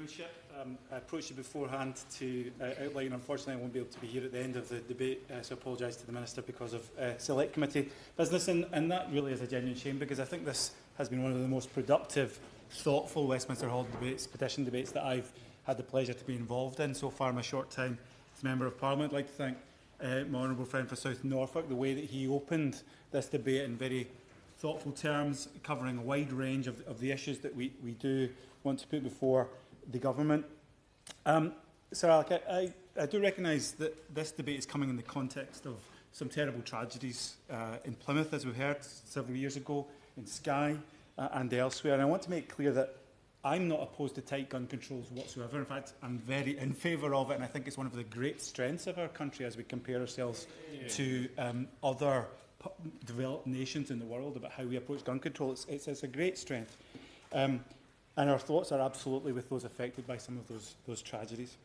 Chairmanship. I approached you beforehand to outline. Unfortunately, I won't be able to be here at the end of the debate, so I apologise to the Minister because of Select Committee business, and that really is a genuine shame, because I think this has been one of the most productive, thoughtful Westminster Hall debates, petition debates, that I've had the pleasure to be involved in so far in my short time as Member of Parliament. I'd like to thank my honourable friend for South Norfolk, the way that he opened this debate in very thoughtful terms, covering a wide range of the issues that we do want to put before the government. Sir Alec, I do recognise that this debate is coming in the context of some terrible tragedies in Plymouth, as we heard several years ago, in Skye and elsewhere. And I want to make clear that I'm not opposed to tight gun controls whatsoever. In fact, I'm very in favour of it, and I think it's one of the great strengths of our country as we compare ourselves to other developed nations in the world about how we approach gun control. It's a great strength. And our thoughts are absolutely with those affected by some of those tragedies.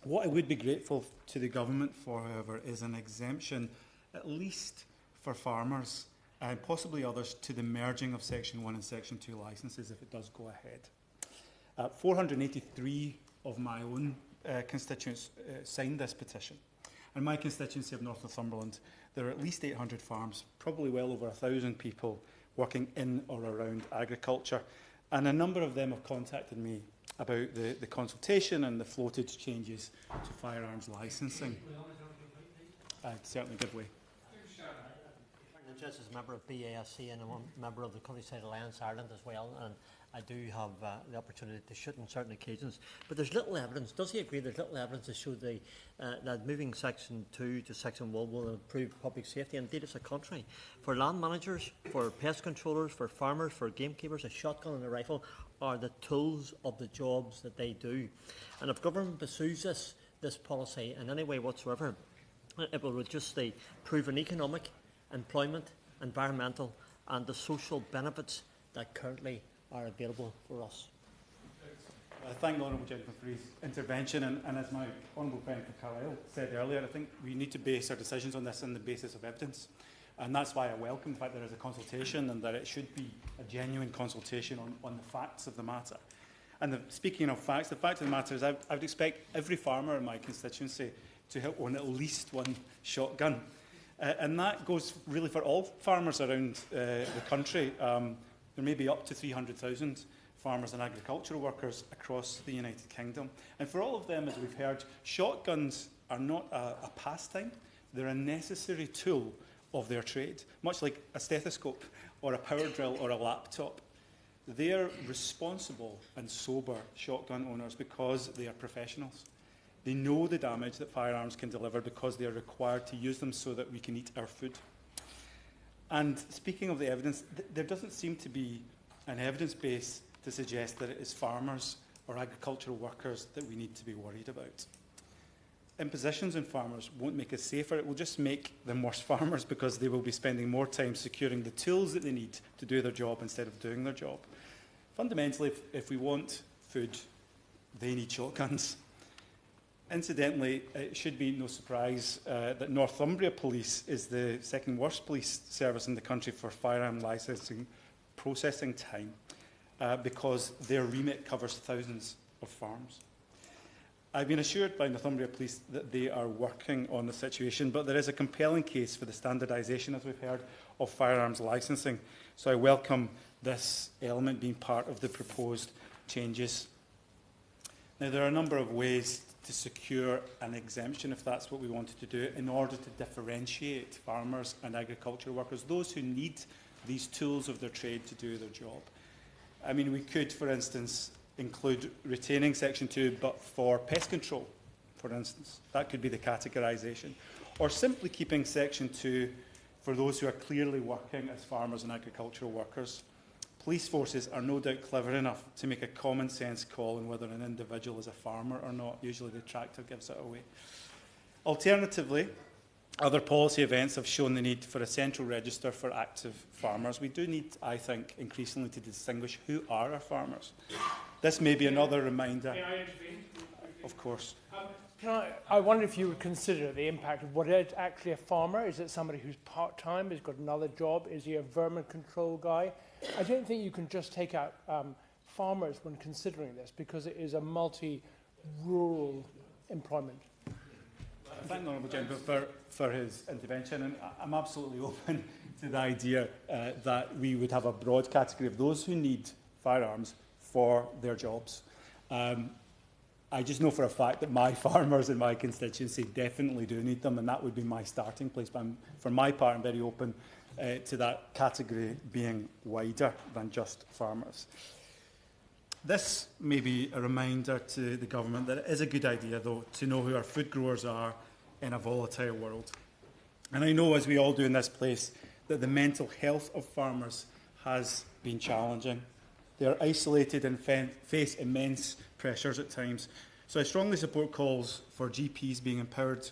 What I would be grateful to the government for, however, is an exemption, at least for farmers, and possibly others, to the merging of Section 1 and Section 2 licences if it does go ahead. 483 of my own constituents signed this petition. In my constituency of Northumberland, there are at least 800 farms, probably well over 1,000 people working in or around agriculture. And a number of them have contacted me about the consultation and the floated changes to firearms licensing. I'd certainly give way. Just as a member of BASC and a member of the Countryside Alliance Ireland as well, and I do have the opportunity to shoot on certain occasions. But there's little evidence. Does he agree there's little evidence to show that moving Section 2 to Section 1 will improve public safety? Indeed, it's a contrary. For land managers, for pest controllers, for farmers, for gamekeepers, a shotgun and a rifle are the tools of the jobs that they do. And if government pursues this policy in any way whatsoever, it will reduce the proven economic, employment, environmental and the social benefits that currently are available for us. I thank the honourable gentleman for his intervention, and as my honourable friend Carlisle said earlier, I think we need to base our decisions on this on the basis of evidence, and that's why I welcome the fact there is a consultation and that it should be a genuine consultation on the facts of the matter. And speaking of facts, the fact of the matter is I would expect every farmer in my constituency to own at least one shotgun. And that goes really for all farmers around the country. There may be up to 300,000 farmers and agricultural workers across the United Kingdom. And for all of them, as we've heard, shotguns are not a pastime. They're a necessary tool of their trade, much like a stethoscope or a power drill or a laptop. They're responsible and sober shotgun owners because they are professionals. They know the damage that firearms can deliver because they are required to use them so that we can eat our food. And speaking of the evidence, there doesn't seem to be an evidence base to suggest that it is farmers or agricultural workers that we need to be worried about. Impositions on farmers won't make us safer, it will just make them worse farmers because they will be spending more time securing the tools that they need to do their job instead of doing their job. Fundamentally, if we want food, they need shotguns. Incidentally, it should be no surprise that Northumbria Police is the second worst police service in the country for firearm licensing processing time because their remit covers thousands of farms. I've been assured by Northumbria Police that they are working on the situation, but there is a compelling case for the standardisation, as we've heard, of firearms licensing. So I welcome this element being part of the proposed changes. Now, there are a number of ways to secure an exemption, if that's what we wanted to do, in order to differentiate farmers and agricultural workers, those who need these tools of their trade to do their job. I mean, we could, for instance, include retaining Section 2, but for pest control, for instance. That could be the categorisation. Or simply keeping Section 2 for those who are clearly working as farmers and agricultural workers. Police forces are no doubt clever enough to make a common sense call on whether an individual is a farmer or not. Usually the tractor gives it away. Alternatively, other policy events have shown the need for a central register for active farmers. We do need, I think, increasingly to distinguish who are our farmers. This may be another reminder. May I intervene? Of course. I wonder if you would consider the impact of what is actually a farmer. Is it somebody who's part-time, has got another job? Is he a vermin control guy? I don't think you can just take out farmers when considering this, because it is a multi-rural employment? I thank the Honourable Gentleman for his intervention, and I'm absolutely open to the idea that we would have a broad category of those who need firearms for their jobs. I just know for a fact that my farmers in my constituency definitely do need them, and that would be my starting place. But for my part, I'm very open to that category being wider than just farmers. This may be a reminder to the government that it is a good idea, though, to know who our food growers are in a volatile world. And I know, as we all do in this place, that the mental health of farmers has been challenging. They are isolated and face immense pressures at times. So I strongly support calls for GPs being empowered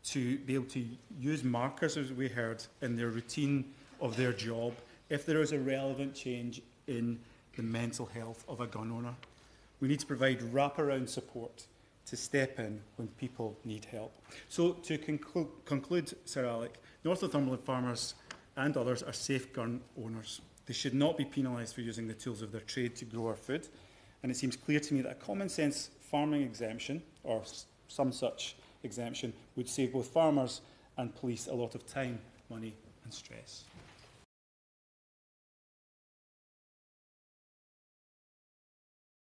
to be able to use markers, as we heard, in their routine of their job if there is a relevant change in the mental health of a gun owner. We need to provide wraparound support to step in when people need help. So to conclude, Sir Alec, North Northumberland farmers and others are safe gun owners. They should not be penalised for using the tools of their trade to grow our food. And it seems clear to me that a common sense farming exemption, or some such exemption, would save both farmers and police a lot of time, money and stress.